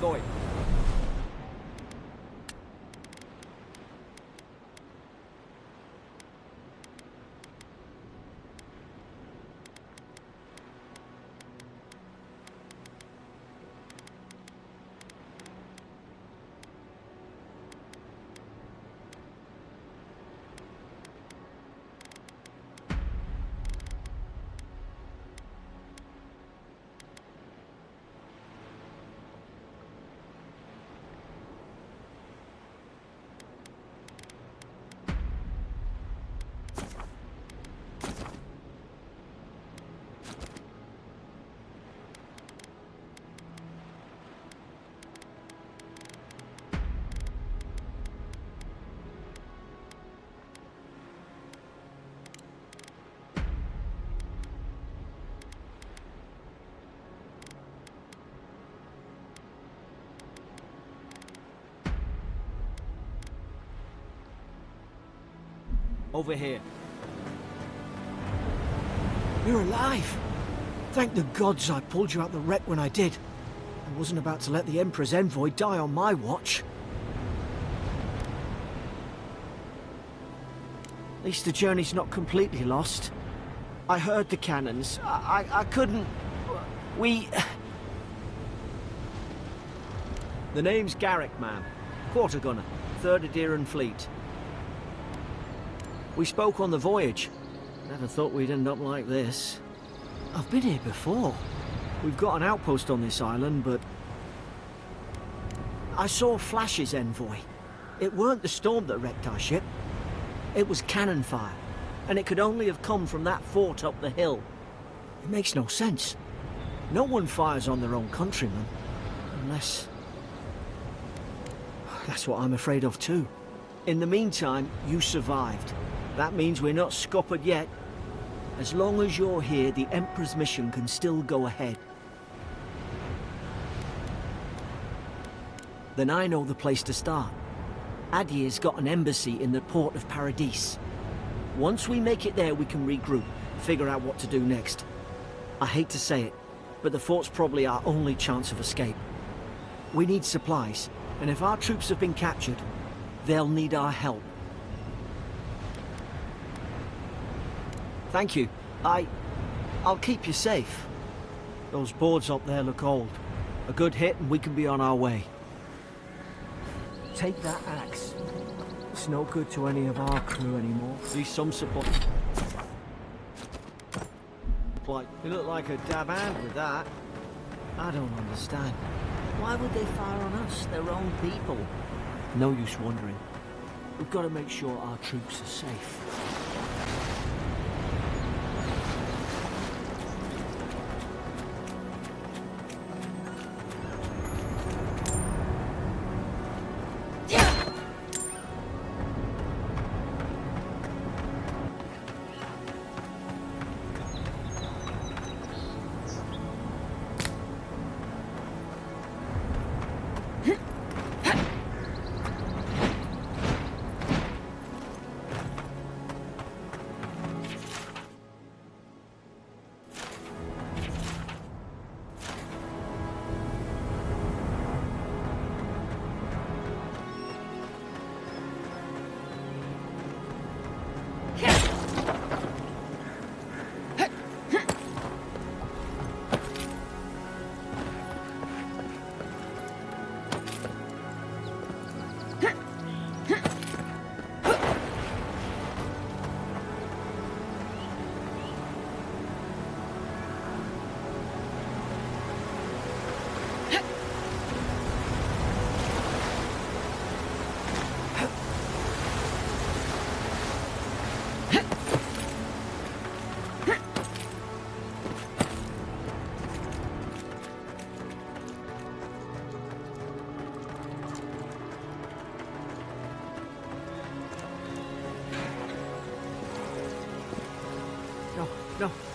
envoy. Over here. You're alive! Thank the gods I pulled you out the wreck when I did. I wasn't about to let the Emperor's envoy die on my watch. At least the journey's not completely lost. I heard the cannons. I couldn't... We... The name's Garrick, ma'am. Quarter gunner, 3rd Adheran Fleet. We spoke on the voyage. Never thought we'd end up like this. I've been here before. We've got an outpost on this island, but... I saw flashes, envoy. It weren't the storm that wrecked our ship. It was cannon fire, and it could only have come from that fort up the hill. It makes no sense. No one fires on their own countrymen, unless... That's what I'm afraid of too. In the meantime, you survived. That means we're not scuppered yet. As long as you're here, the Emperor's mission can still go ahead. Then I know the place to start. Adir's got an embassy in the port of Paradis. Once we make it there, we can regroup, figure out what to do next. I hate to say it, but the fort's probably our only chance of escape. We need supplies, and if our troops have been captured, they'll need our help. Thank you. I'll keep you safe. Those boards up there look old. A good hit and we can be on our way. Take that axe. It's no good to any of our crew anymore. Need some support. You look like a dab hand with that. I don't understand. Why would they fire on us, their own people? No use wondering. We've got to make sure our troops are safe.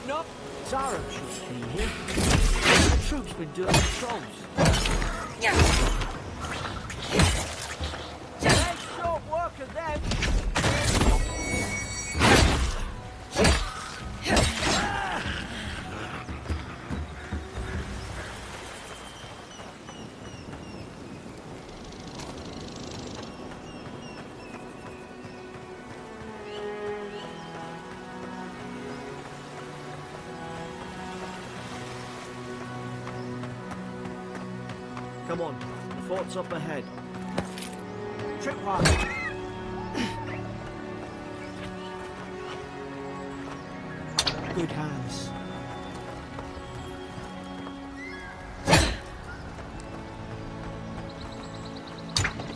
No, Zara troops been here. The troops been doing patrols. Nice short work of them. Come on, the fort's up ahead. Tripwire! Good hands.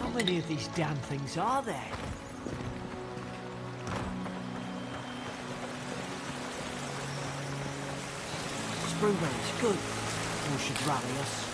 How many of these damn things are there? Prueba is good. You should rally us.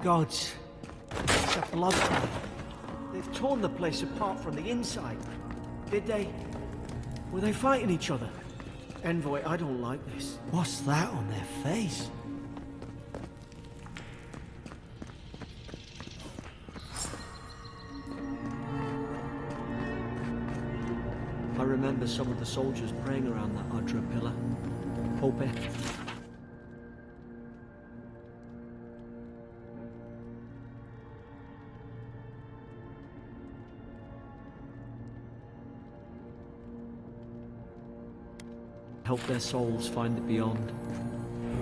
Gods, it's a blood clot. They've torn the place apart from the inside. Did they? Were they fighting each other? Envoy, I don't like this. What's that on their face? I remember some of the soldiers praying around that Udra pillar. Hope it. Help their souls find the beyond.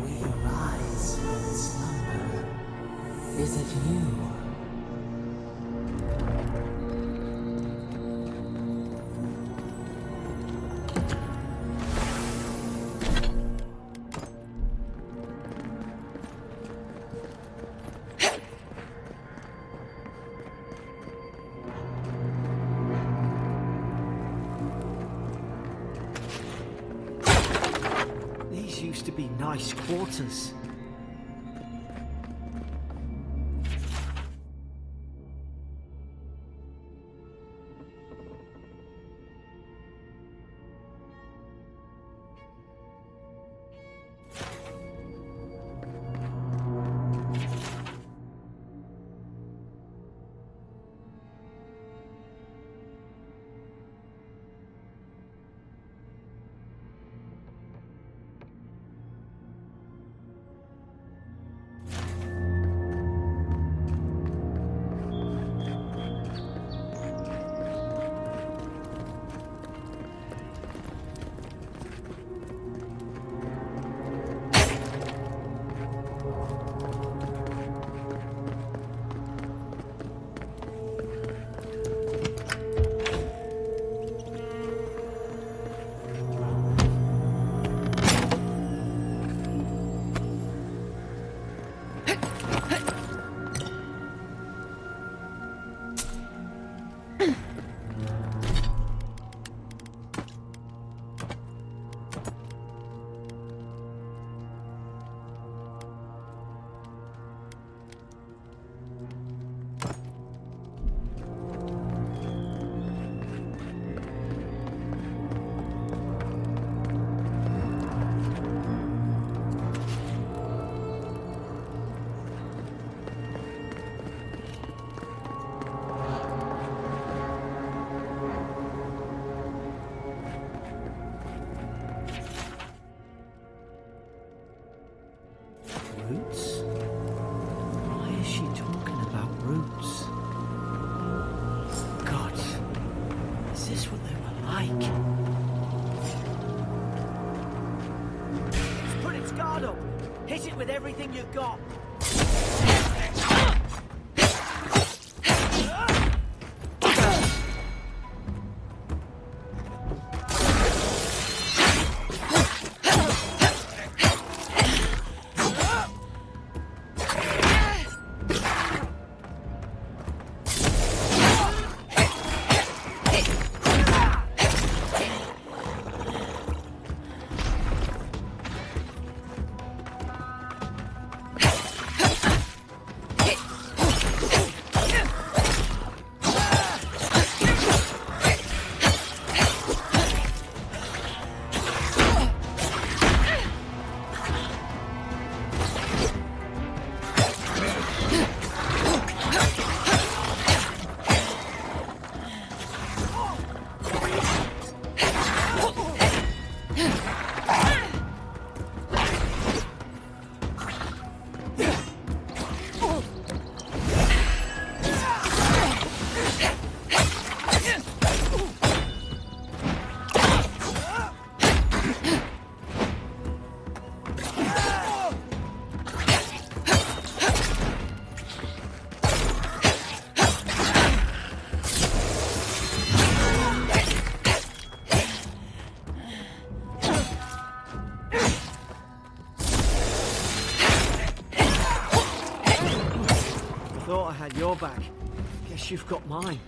We rise from slumber. Is it you? Used to be nice quarters. Roots? Why is she talking about roots? God, is this what they were like? It's put its guard up. Hit it with everything you've got. Thought I had your back. Guess you've got mine.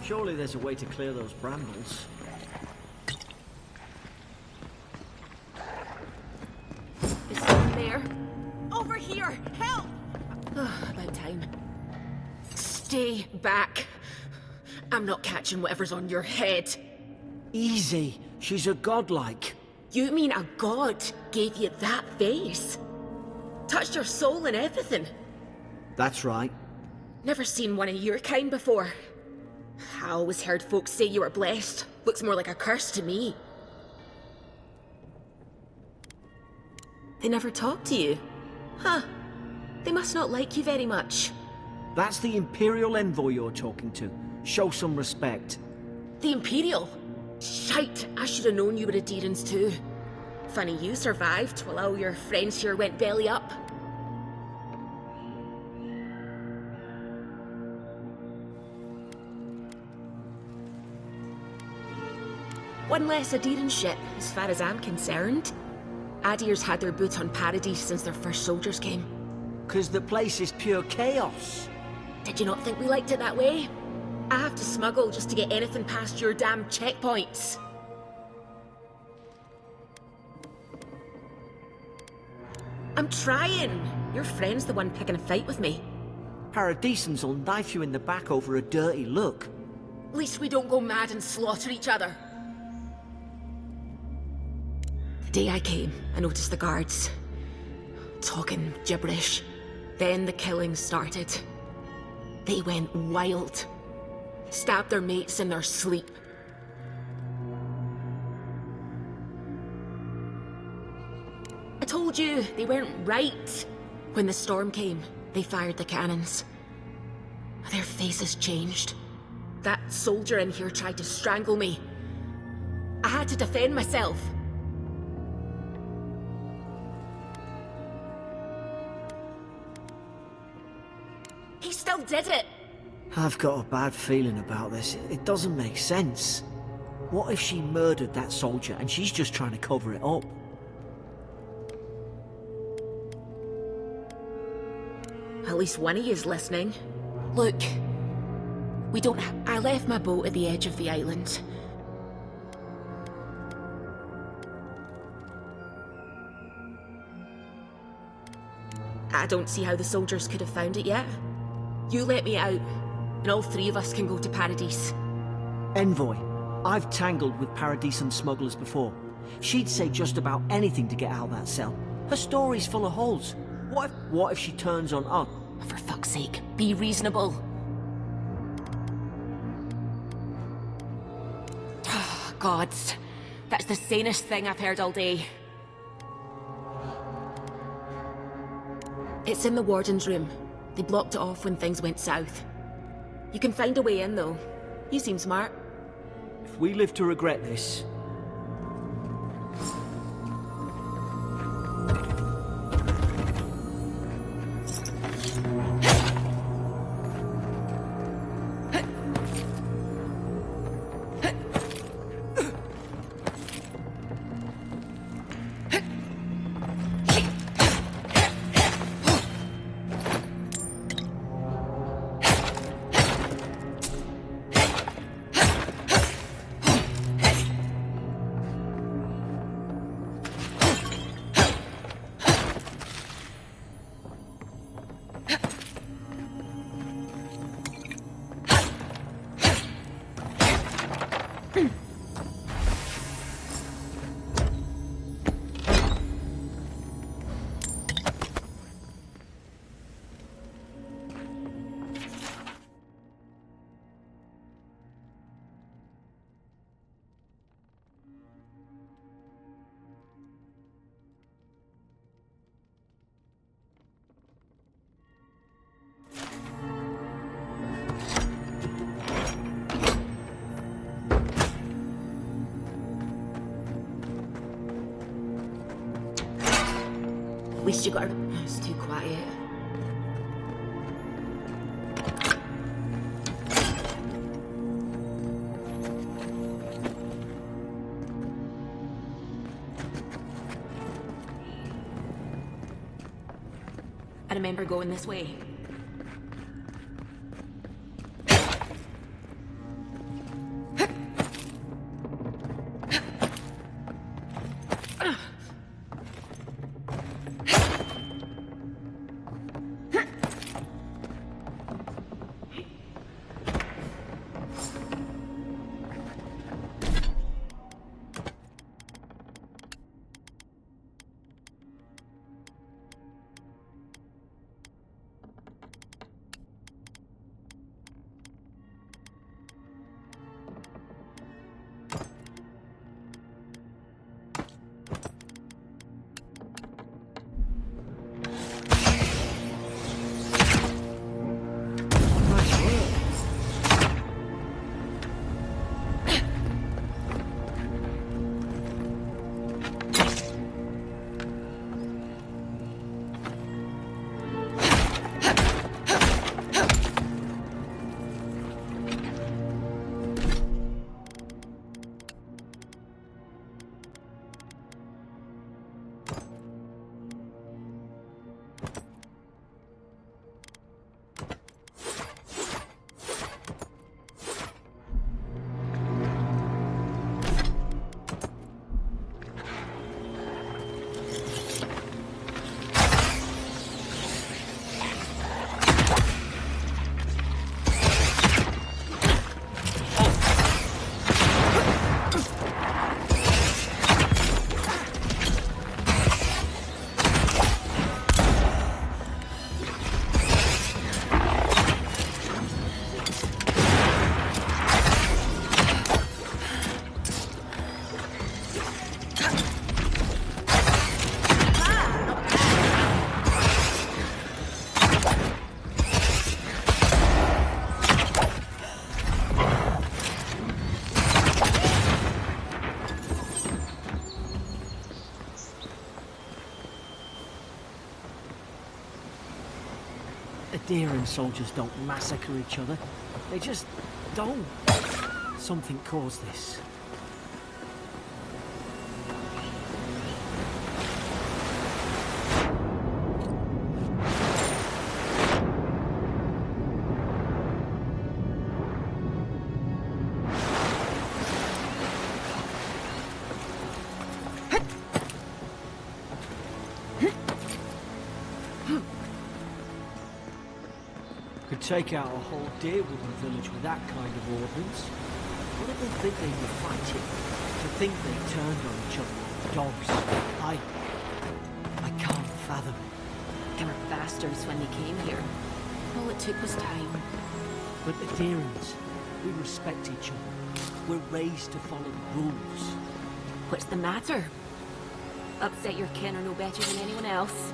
Surely there's a way to clear those brambles. Is someone there? Over here! Help! About time. Stay back. I'm not catching whatever's on your head. Easy. She's a godlike. You mean a god gave you that face? Touched your soul and everything? That's right. Never seen one of your kind before. I always heard folks say you were blessed. Looks more like a curse to me. They never talked to you? Huh. They must not like you very much. That's the Imperial envoy you're talking to. Show some respect. The Imperial? Shite, I should have known you were Adherents too. Funny you survived while all your friends here went belly up. One less Adherent ship, as far as I'm concerned. Adir's had their boot on Paradise since their first soldiers came. 'Cause the place is pure chaos. Did you not think we liked it that way? I have to smuggle just to get anything past your damn checkpoints. I'm trying. Your friend's the one picking a fight with me. Paradisans will knife you in the back over a dirty look. At least we don't go mad and slaughter each other. The day I came, I noticed the guards talking gibberish. Then the killings started. They went wild. Stabbed their mates in their sleep. I told you, they weren't right. When the storm came, they fired the cannons. Their faces changed. That soldier in here tried to strangle me. I had to defend myself. He still did it. I've got a bad feeling about this. It doesn't make sense. What if she murdered that soldier and she's just trying to cover it up? At least one of you is listening. Look, I left my boat at the edge of the island. I don't see how the soldiers could have found it yet. You let me out, and all three of us can go to Paradise. Envoy, I've tangled with Paradisian smugglers before. She'd say just about anything to get out of that cell. Her story's full of holes. What if she turns on us? For fuck's sake, be reasonable. Oh, gods. That's the sanest thing I've heard all day. It's in the warden's room. They blocked it off when things went south. You can find a way in, though. You seem smart. If we live to regret this... At least you got her. It's too quiet. I remember going this way. Adherent soldiers don't massacre each other. They just don't. Something caused this. take out a whole deer-woodland village with that kind of ordnance. What did they think they were fighting? To think they turned on each other like dogs. I can't fathom it. They were bastards when they came here. All it took was time. But the Tierras, we respect each other. We're raised to follow the rules. What's the matter? Upset your kin are no better than anyone else.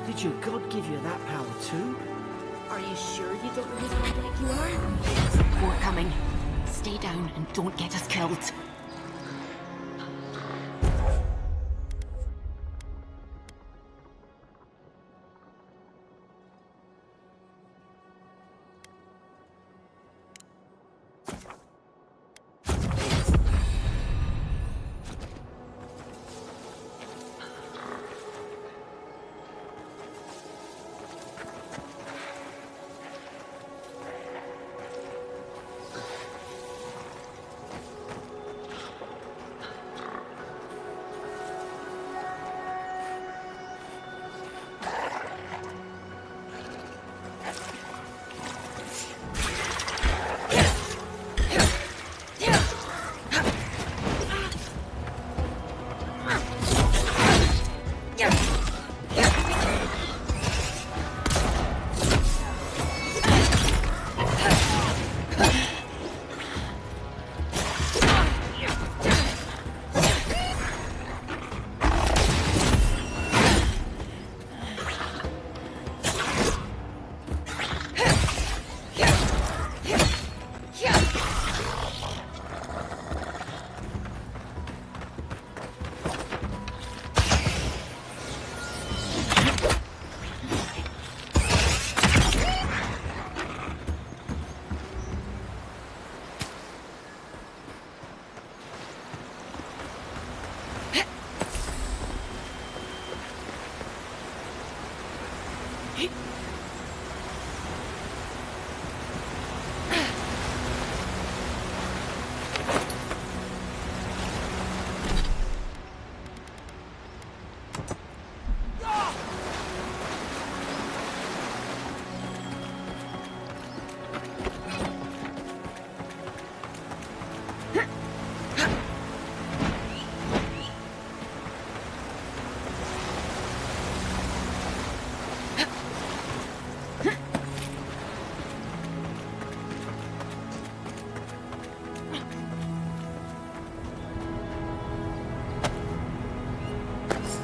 Did your god give you that power too? Are you sure you don't really look like you are? More coming. Stay down and don't get us killed.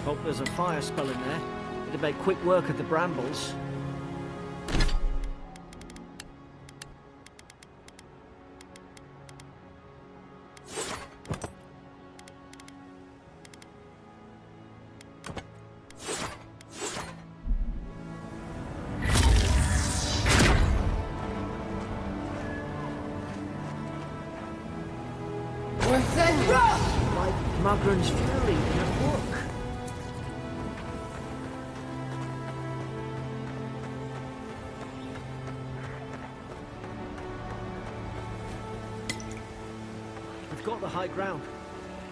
Hope there's a fire spell in there. It'd make quick work of the brambles. Like Magran's Fury in a book. We've got the high ground.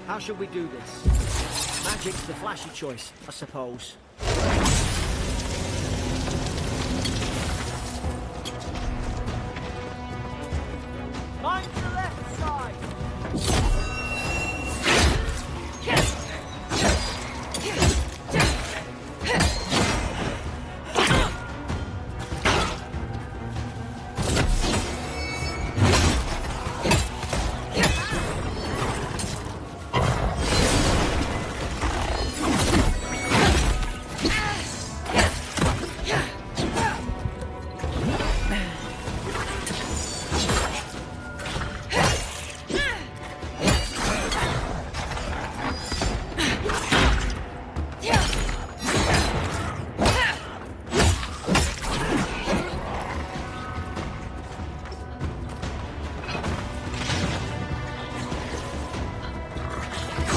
How should we do this? Magic's the flashy choice, I suppose. Mind the left side!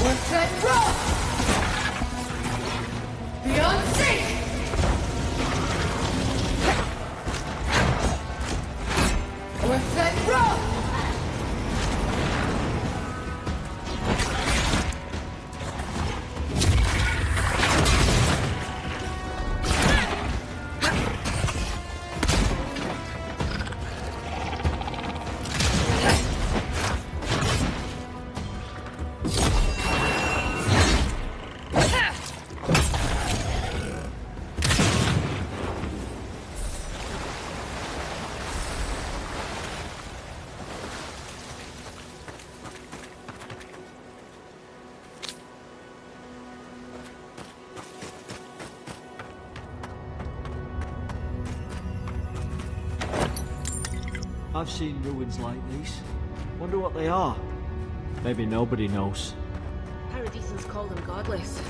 Corsair roll! Beyond sync! Corsair roll! I've seen ruins like these. Wonder what they are. Maybe nobody knows. Paradisans call them godless.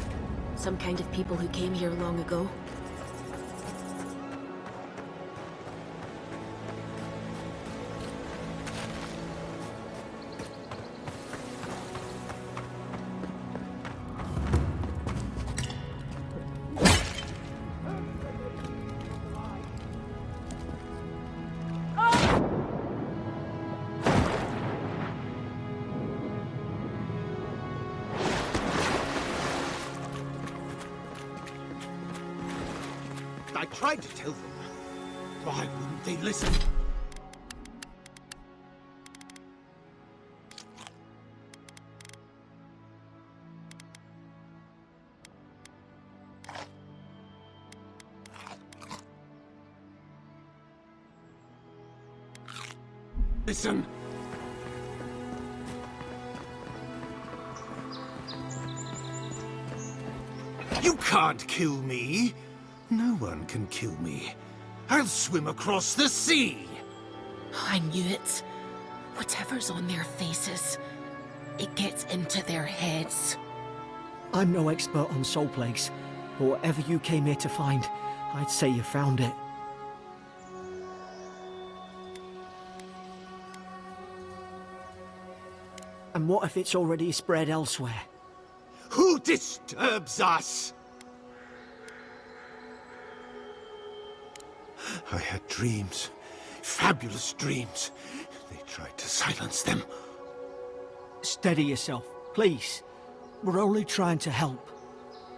Some kind of people who came here long ago. I tried to tell them. Why wouldn't they listen? Listen. You can't kill me. No one can kill me. I'll swim across the sea! I knew it. Whatever's on their faces, it gets into their heads. I'm no expert on soul plagues, but whatever you came here to find, I'd say you found it. And what if it's already spread elsewhere? Who disturbs us? I had dreams. Fabulous dreams. They tried to silence them. Steady yourself, please. We're only trying to help.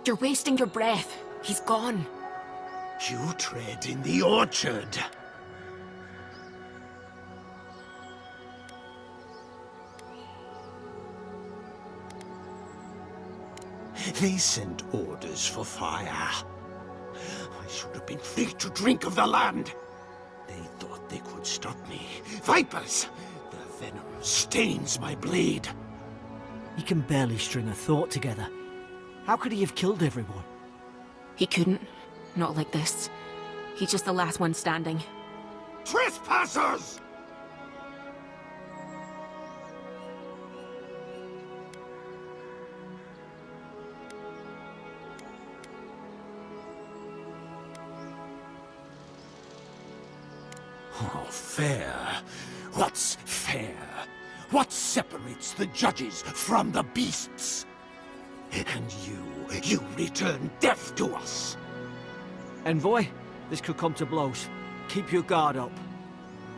You're wasting your breath. He's gone. You tread in the orchard. They sent orders for fire. I should have been free to drink of the land. They thought they could stop me. Vipers! The venom stains my blade. He can barely string a thought together. How could he have killed everyone? He couldn't. Not like this. He's just the last one standing. Trespassers! Oh, fair. What's fair? What separates the judges from the beasts? And you return deaf to us. Envoy, this could come to blows. Keep your guard up.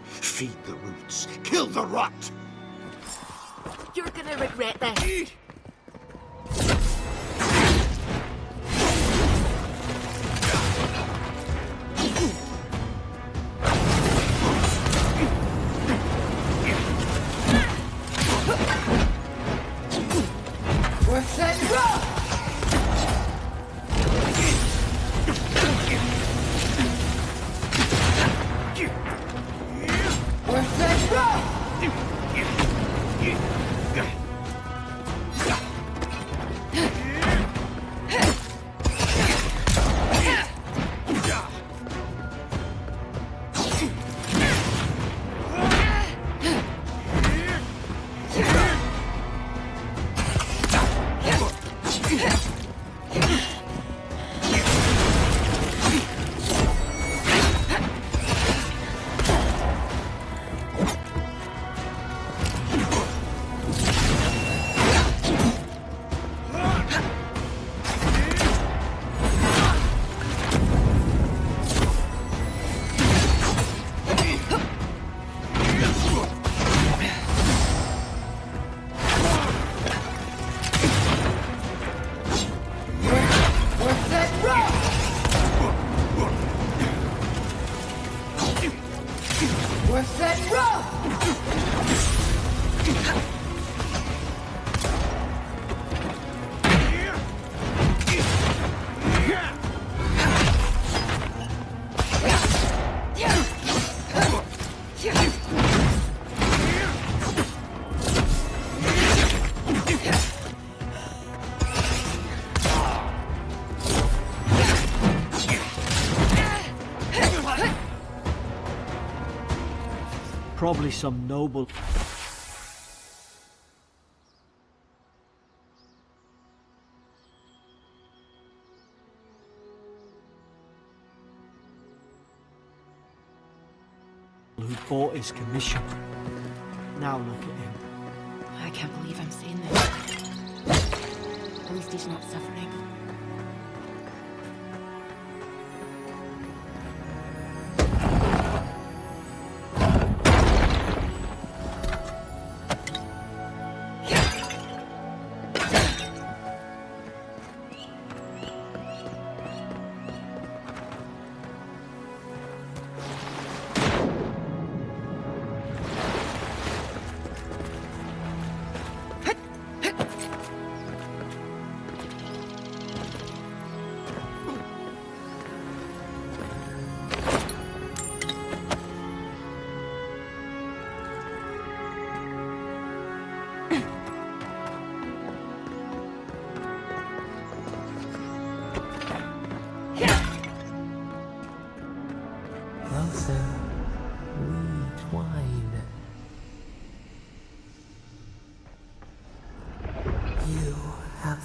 Feed the roots, kill the rot! You're gonna regret this. We're set to go! We're set to go! Probably some noble... who bought his commission. Now look at him. I can't believe I'm saying this. At least he's not suffering.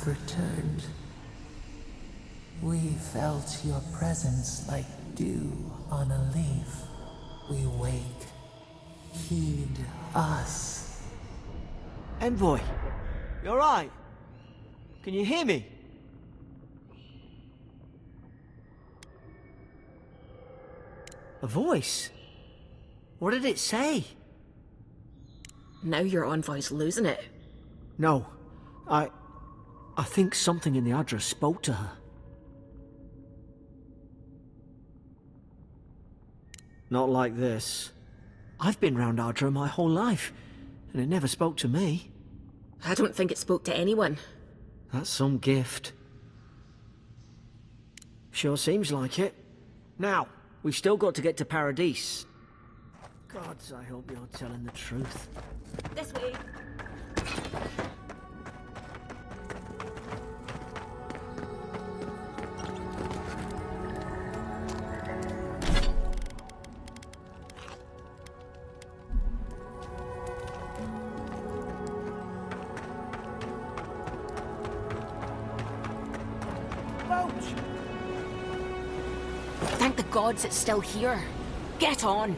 Returned. We felt your presence like dew on a leaf. We wake. Heed us. Envoy, you alright? Can you hear me? A voice? What did it say? Now your envoy's losing it. No, I think something in the address spoke to her. Not like this. I've been round Ardra my whole life, and it never spoke to me. I don't think it spoke to anyone. That's some gift. Sure seems like it. Now, we've still got to get to Paradise. Gods, I hope you're telling the truth. This way. Thank the gods it's still here. Get on.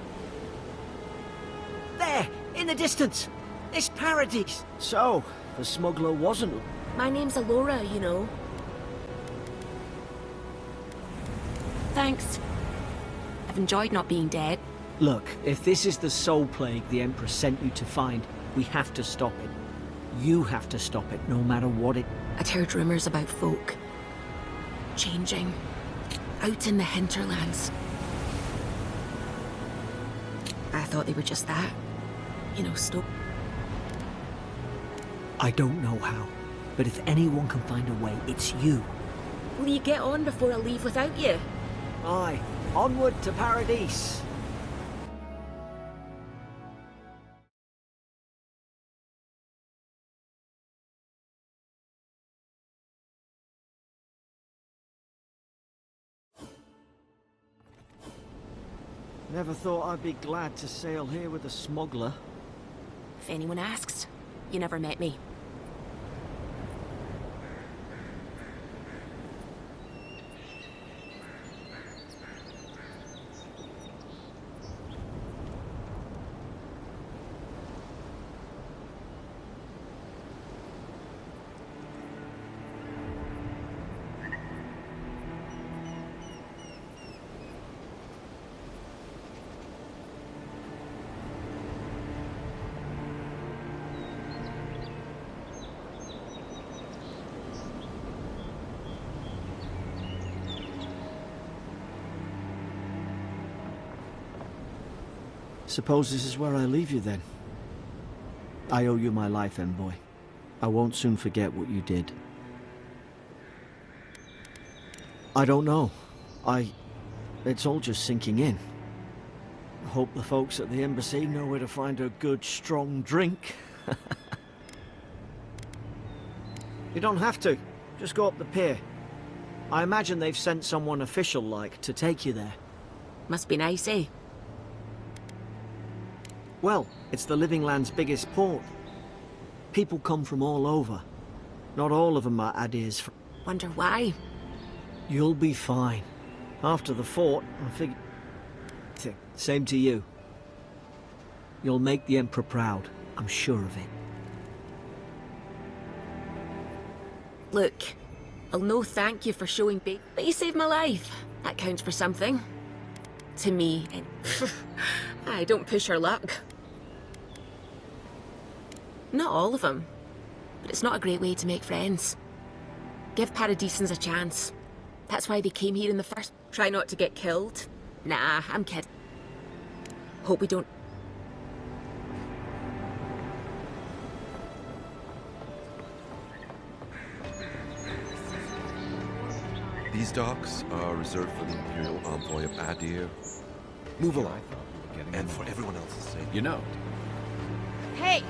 There, in the distance. It's Paradise. So, the smuggler wasn't... My name's Eora, you know. Thanks. I've enjoyed not being dead. Look, if this is the soul plague the Empress sent you to find, we have to stop it. You have to stop it, no matter what it... I'd heard rumors about folk changing out in the hinterlands. I thought they were just that. You know, I don't know how, but if anyone can find a way, it's you. Will you get on before I leave without you? Aye, onward to Paradise. Never thought I'd be glad to sail here with a smuggler. If anyone asks, you never met me. Suppose this is where I leave you then. I owe you my life, Envoy. I won't soon forget what you did. I don't know. It's all just sinking in. I hope the folks at the embassy know where to find a good, strong drink. You don't have to. Just go up the pier. I imagine they've sent someone official-like to take you there. Must be nice, eh? Well, it's the Living Land's biggest port. People come from all over. Not all of them are Adir's. Wonder why? You'll be fine. After the fort, I figured... Same to you. You'll make the Emperor proud. I'm sure of it. Look, I'll no thank you for showing bait, but you saved my life. That counts for something. To me, I don't push her luck. Not all of them, but it's not a great way to make friends. Give Paradisans a chance. That's why they came here in the first. Try not to get killed. Nah, I'm kidding. Hope we don't. These docks are reserved for the Imperial Envoy of Adir. Move along. And for everyone else's sake. You know. Hey!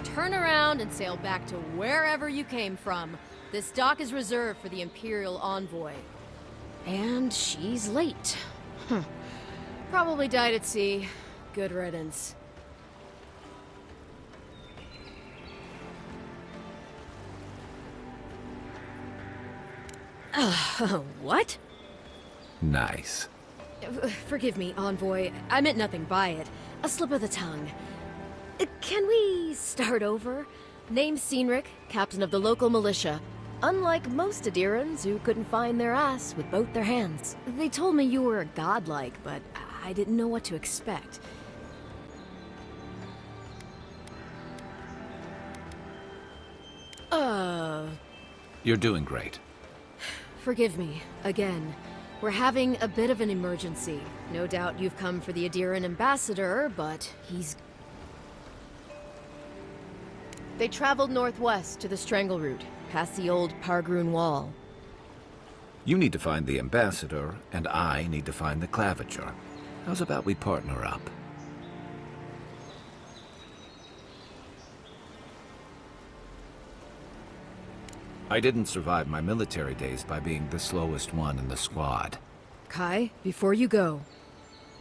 Turn around and sail back to wherever you came from. This dock is reserved for the Imperial Envoy. And she's late. Probably died at sea. Good riddance. What? Nice. Forgive me, Envoy. I meant nothing by it. A slip of the tongue. Can we start over? Name's Seasonic, captain of the local militia. Unlike most Adirans who couldn't find their ass with both their hands. They told me you were godlike, but I didn't know what to expect. You're doing great. Forgive me, again. We're having a bit of an emergency. No doubt you've come for the Adiran ambassador, but he's... They traveled northwest to the Strangle Route, past the old Pargroon Wall. You need to find the ambassador, and I need to find the claviger. How's about we partner up? I didn't survive my military days by being the slowest one in the squad. Kai, before you go,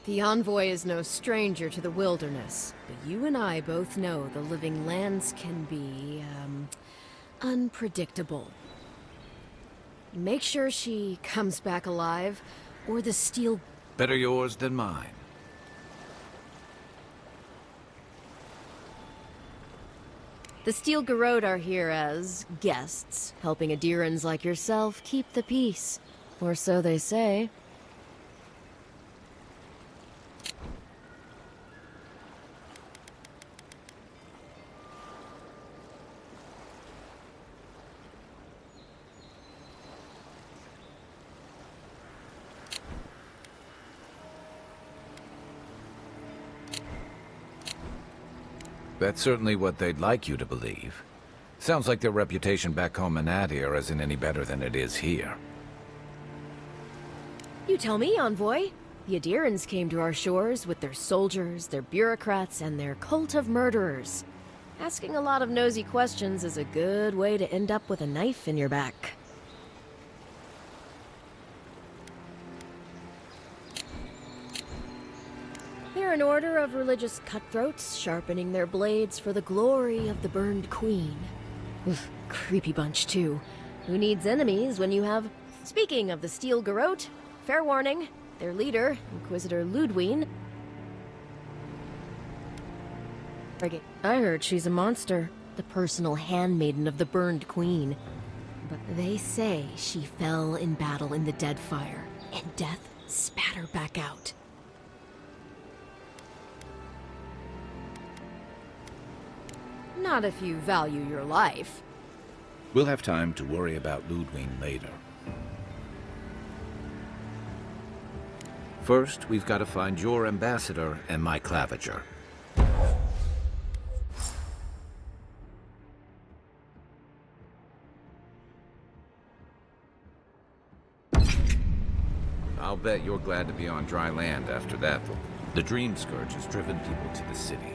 the Envoy is no stranger to the wilderness, but you and I both know the living lands can be, unpredictable. Make sure she comes back alive, or the steel... Better yours than mine. The Steel Garrote are here as guests, helping Adirans like yourself keep the peace. Or so they say. That's certainly what they'd like you to believe. Sounds like their reputation back home in Adir isn't any better than it is here. You tell me, Envoy. The Adirans came to our shores with their soldiers, their bureaucrats, and their cult of murderers. Asking a lot of nosy questions is a good way to end up with a knife in your back. They're an order of religious cutthroats, sharpening their blades for the glory of the burned queen. Oof, creepy bunch, too. Who needs enemies when you have... Speaking of the Steel Garrote, fair warning, their leader, Inquisitor Ludwig... I heard she's a monster, the personal handmaiden of the burned queen. But they say she fell in battle in the Deadfire, and death spat her back out. Not if you value your life. We'll have time to worry about Ludwig later. First, we've got to find your ambassador and my claviger. I'll bet you're glad to be on dry land after that. The Dream Scourge has driven people to the city.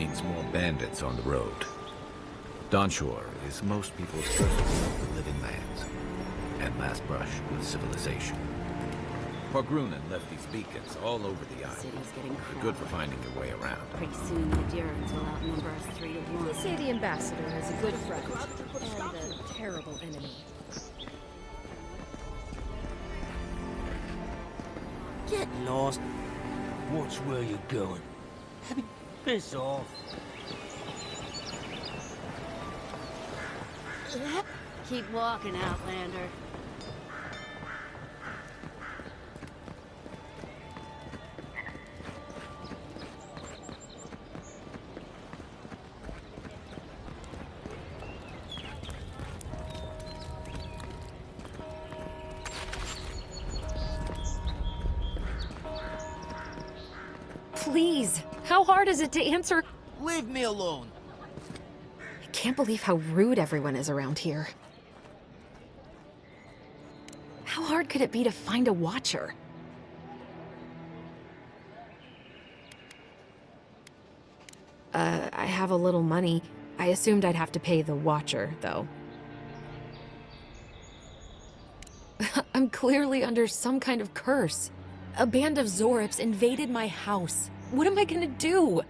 means more bandits on the road. Donshore is most people's first of the living lands, and last brush with civilization. Pogrunen left these beacons all over the island. City's getting They're good for finding your way around. Pretty soon the Durans will outnumber us 3 to 1. They say the ambassador is a good friend and a terrible enemy. Get lost. Watch where you're going. Piss off. Keep walking, Outlander. Please, how hard is it to answer? Leave me alone. I can't believe how rude everyone is around here. How hard could it be to find a watcher? I have a little money. I assumed I'd have to pay the watcher, though. I'm clearly under some kind of curse. A band of Zorips invaded my house. What am I gonna do?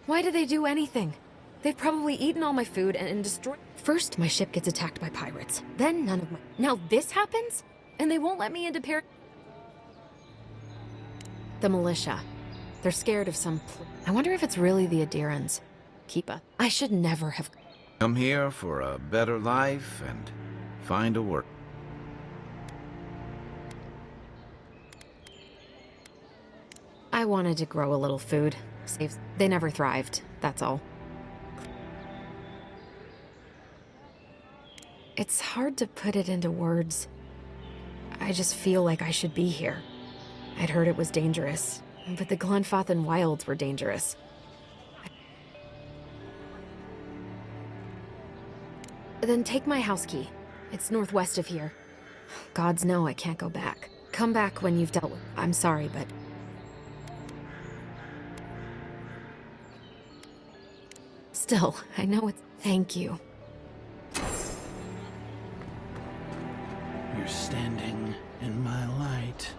Why did they do anything? They've probably eaten all my food and destroyed... First, my ship gets attacked by pirates. Then none of my... Now this happens? And they won't let me into The militia. They're scared of some... I wonder if it's really the Adirans. Keepa. I should never have... Come here for a better life and find a work. I wanted to grow a little food. They never thrived, that's all. It's hard to put it into words. I just feel like I should be here. I'd heard it was dangerous, but the Glenfathan wilds were dangerous. Then take my house key. It's northwest of here. Gods know I can't go back. Come back when you've dealt with... I'm sorry, but... Still, I know it's... Thank you. You're standing in my light.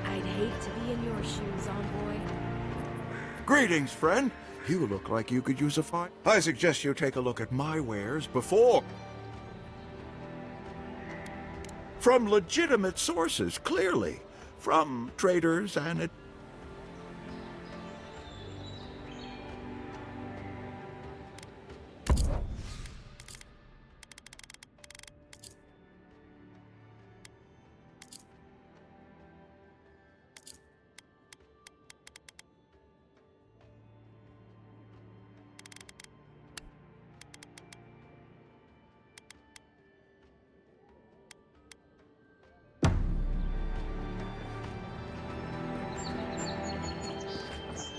I'd hate to be in your shoes, Envoy. Greetings, friend. You look like you could use a fight. I suggest you take a look at my wares before... From legitimate sources, clearly. From traders and...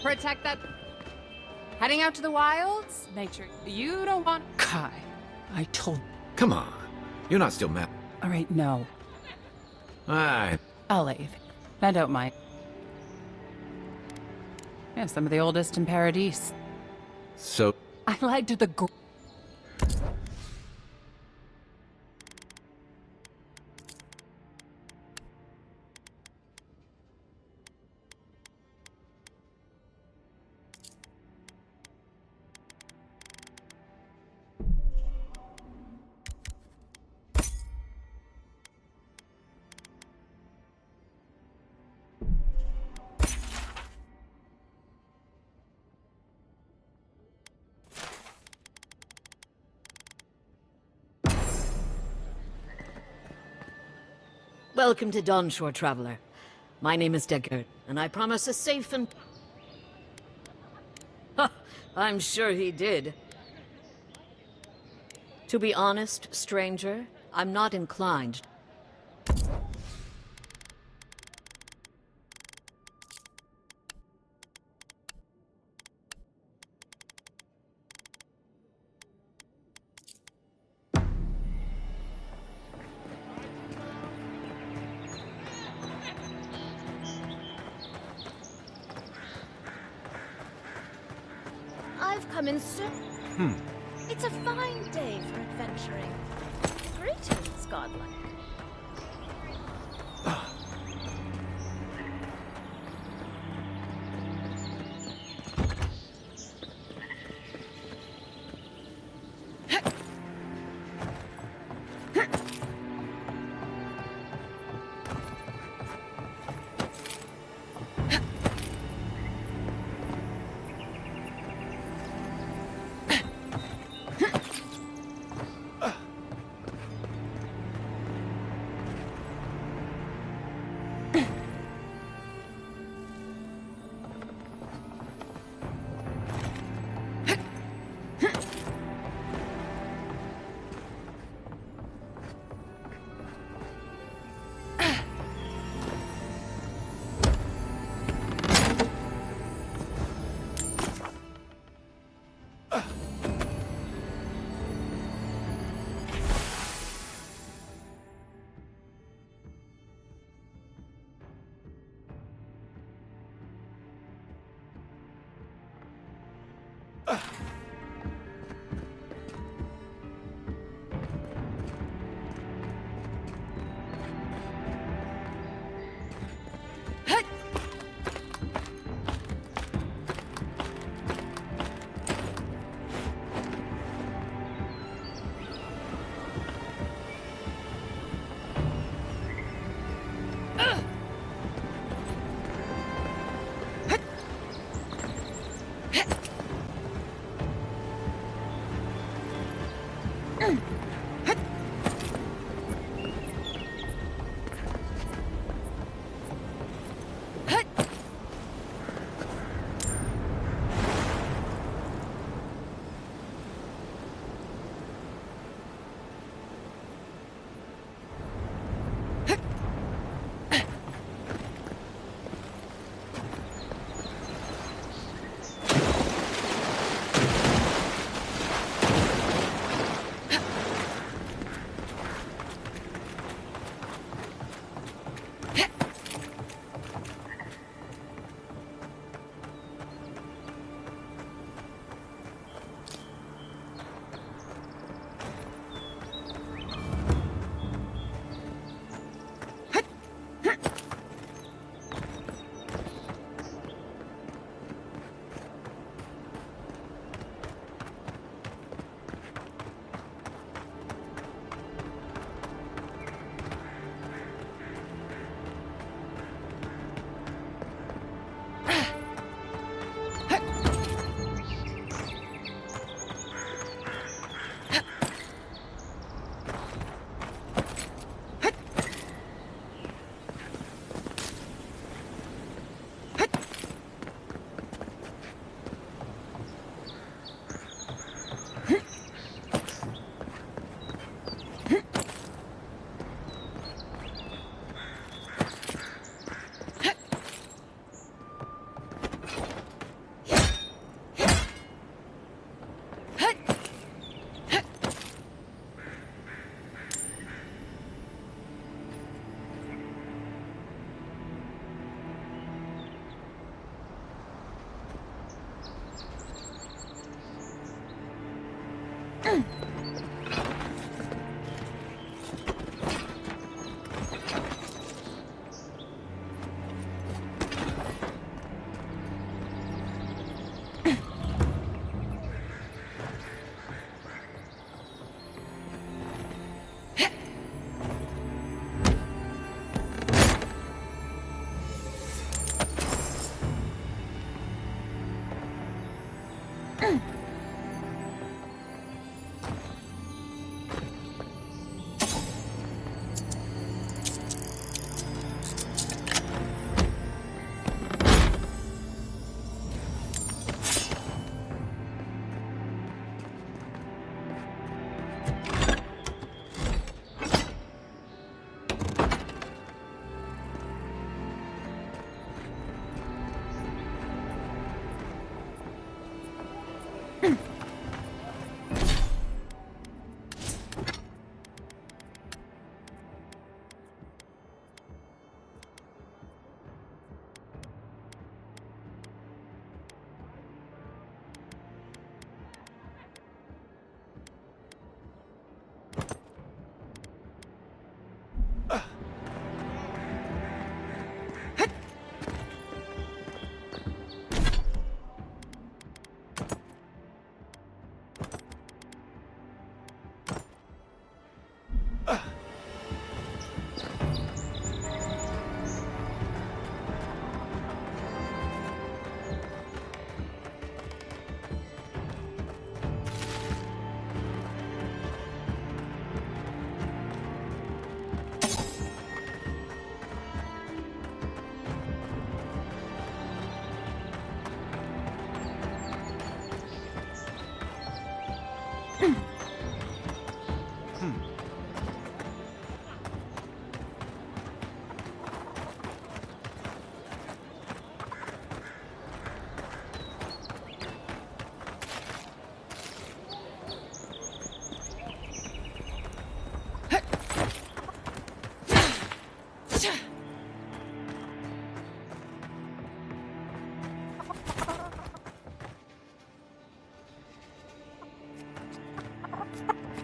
Protect that. Heading out to the wilds? Make sure you don't want... Kai, I told... Come on. You're not still mad. All right, no. Alright. I'll leave. I don't mind. Yeah, some of the oldest in Paradise. So... I lied to the Welcome to Donshore, traveler. My name is Deckard, and I promise a safe and... Ha! I'm sure he did. To be honest, stranger, I'm not inclined. I've come in so... It's a fine day for adventuring. Greetings, godlike.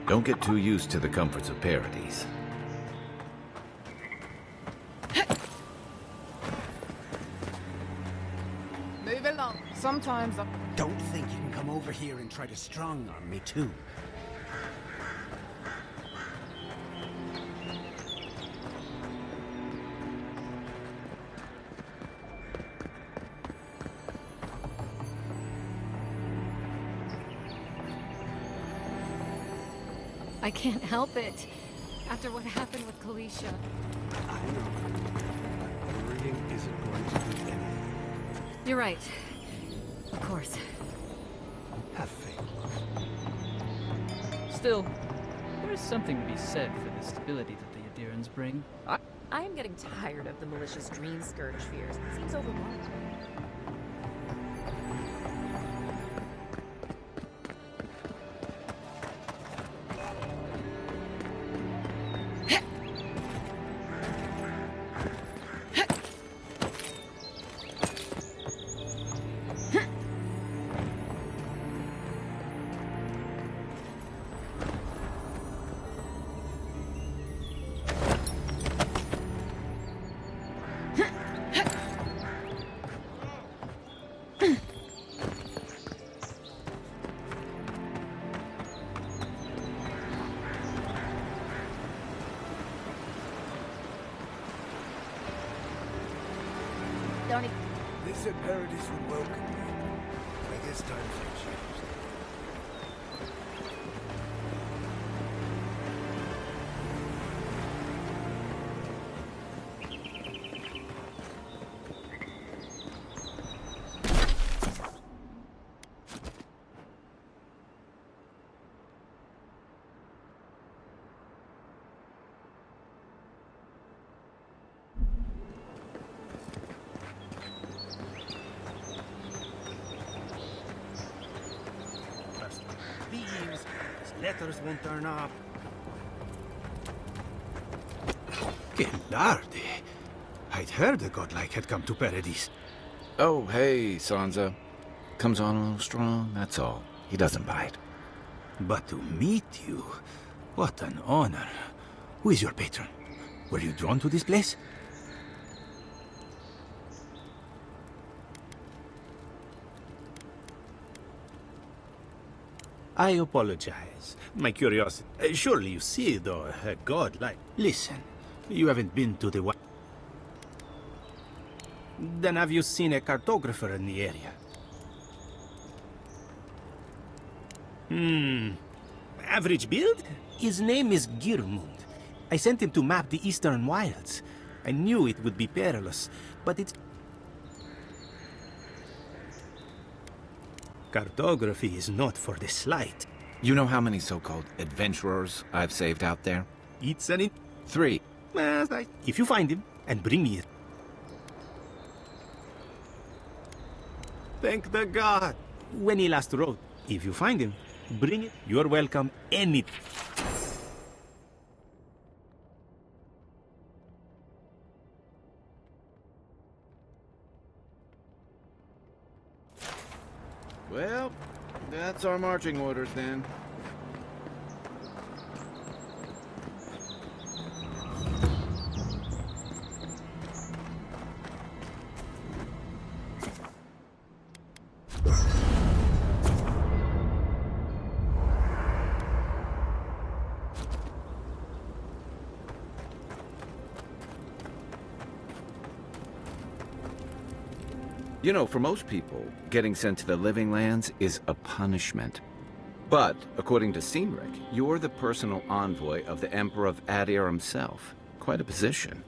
Don't get too used to the comforts of Paradise. Move along. Sometimes I'm... Don't think you can come over here and try to strong-arm me, too. I can't help it. After what happened with Kalisha. I know. Worrying isn't going to do anything. You're right. Of course. Have faith. Still, there is something to be said for the stability that the Adirans bring. I am getting tired of the malicious dream scourge fears. It seems overwhelming. They said Paradise would welcome me. I guess times have changed. Letters won't turn up. Gelarde. I'd heard a godlike had come to Paradise. Oh, hey, Sansa. Comes on a little strong, that's all. He doesn't bite. But to meet you, what an honor. Who is your patron? Were you drawn to this place? I apologize. My curiosity. Surely you see, though, a god like... Listen, you haven't been to the... Then have you seen a cartographer in the area? Average build? His name is Girmund. I sent him to map the eastern wilds. I knew it would be perilous, but it's... Cartography is not for the slight. You know how many so-called adventurers I've saved out there? It's an... 3. If you find him, and bring me it. Thank the god. When he last wrote, if you find him, bring it. You're welcome any... Well, that's our marching orders then. You know, for most people, getting sent to the Living Lands is a punishment. But, according to Seasonic, you're the personal envoy of the Emperor of Adir himself. Quite a position.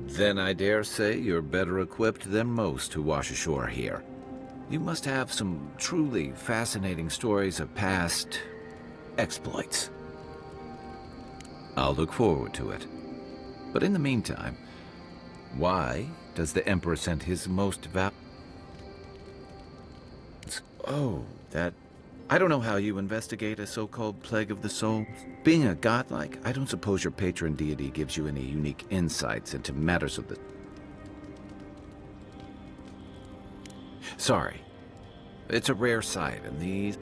Then I dare say you're better equipped than most who wash ashore here. You must have some truly fascinating stories of past exploits. I'll look forward to it. But in the meantime, why does the Emperor send his most Oh, that... I don't know how you investigate a so-called plague of the soul. Being a godlike, I don't suppose your patron deity gives you any unique insights into matters of the... Sorry. It's a rare sight, and these...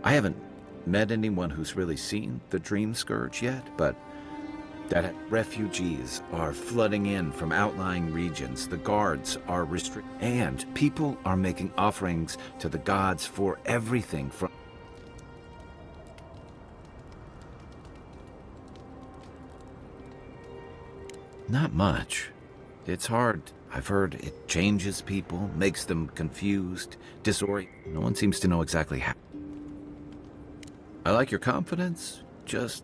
I haven't met anyone who's really seen the Dream Scourge yet, but that refugees are flooding in from outlying regions, the guards are restricted, and people are making offerings to the gods for everything from... Not much. It's hard. I've heard it changes people, makes them confused, disoriented. No one seems to know exactly how. I like your confidence, just...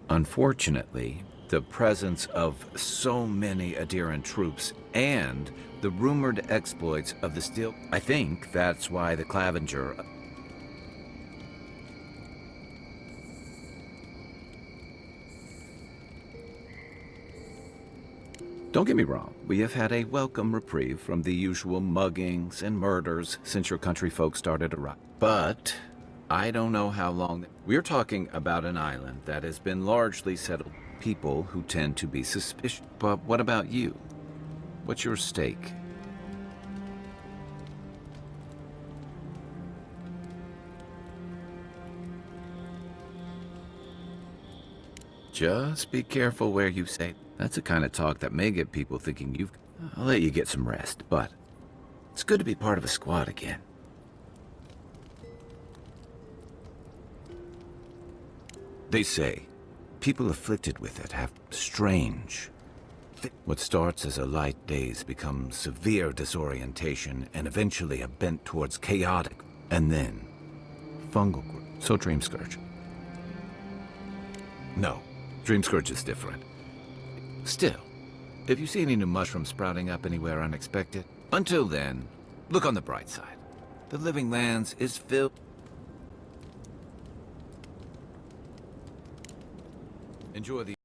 Unfortunately, the presence of so many Adiran troops and the rumored exploits of the Steel... I think that's why the Clavenger... Don't get me wrong, we have had a welcome reprieve from the usual muggings and murders since your country folk started arriving. But I don't know how long... We're talking about an island that has been largely settled. People who tend to be suspicious. But what about you? What's your stake? Just be careful where you say. That's the kind of talk that may get people thinking you've... I'll let you get some rest, but it's good to be part of a squad again. They say people afflicted with it have strange... What starts as a light daze becomes severe disorientation and eventually a bent towards chaotic, and then fungal growth. So Dream Scourge. No, Dream Scourge is different. Still, if you see any new mushrooms sprouting up anywhere unexpected, until then, look on the bright side. The Living Lands is filled... Enjoy the...